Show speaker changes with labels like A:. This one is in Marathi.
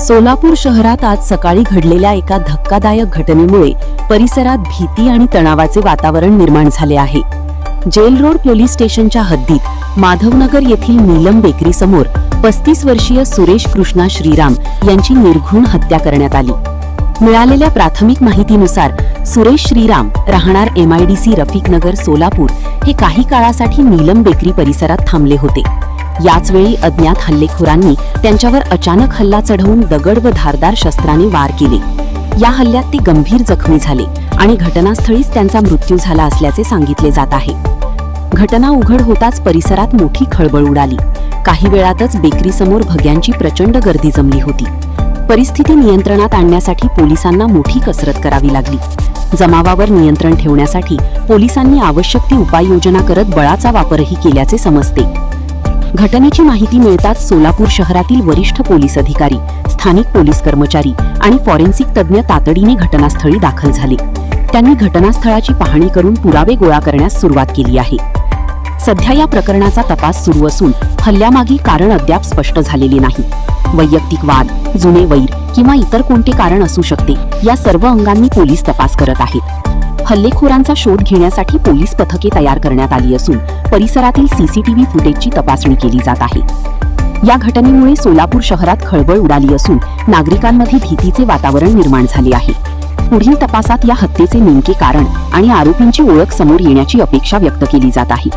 A: सोलापूर शहरात आज सकाळी घडलेल्या एका धक्कादायक घटनेमुळे परिसरात भीती आणि तणावाचे वातावरण निर्माण झाले आहे. जेल रोड पोलीस स्टेशनच्या हद्दीत माधवनगर येथील नीलम बेकरी समोर 35 वर्षीय सुरेश कृष्णा श्रीराम यांची निर्घृण हत्या करण्यात आली. मिळालेल्या प्राथमिक माहितीनुसार सुरेश श्रीराम राहणार MIDC रफिक नगर सोलापूर हे काही काळासाठी नीलम बेकरी परिसरात थांबले होते. याच वेळी अज्ञात हल्लेखोरांनी त्यांच्यावर अचानक हल्ला चढवून दगड व धारदार शस्त्राने वार केले. या हल्ल्यात ते गंभीर जखमी झाले आणि घटनास्थळीच त्यांचा मृत्यू झाला असल्याचे सांगितले जात आहे. घटना उघड होताच परिसरात मोठी खळबळ उडाली. काही वेळातच बेकरीसमोर भग्यांची प्रचंड गर्दी जमली होती. परिस्थिती नियंत्रणात आणण्यासाठी पोलिसांना मोठी कसरत करावी लागली. जमावावर नियंत्रण ठेवण्यासाठी पोलिसांनी आवश्यक ती उपाययोजना करत बळाचा वापरही केल्याचे समजते. घटनेची माहिती मिळताच सोलापूर शहरातील वरिष्ठ पोलीस अधिकारी, स्थानिक पोलीस कर्मचारी आणि फॉरेन्सिक तज्ज्ञ तातडीने घटनास्थळी दाखल झाले. त्यांनी घटनास्थळाची पाहणी करून पुरावे गोळा करण्यास सुरुवात केली आहे. सध्या या प्रकरणाचा तपास सुरू असून हल्ल्यामागील कारण अद्याप स्पष्ट झालेले नाही. वैयक्तिक वाद, जुने वैर किंवा इतर कोणते कारण असू शकते, या सर्व अंगांनी पोलीस तपास करत आहेत. हल्लेखोरांचा शोध घेण्यासाठी पोलीस पथके तयार करण्यात आली असून परिसरातील CCTV फुटेजची तपासणी केली जात आहे. या घटनेमुळे सोलापूर शहरात खळबळ उडाली असून नागरिकांमध्ये भीतीचे वातावरण निर्माण झाले आहे. पुढील तपासात या हत्येचे नेमके कारण आणि आरोपींची ओळख समोर येण्याची अपेक्षा व्यक्त केली जात आहे.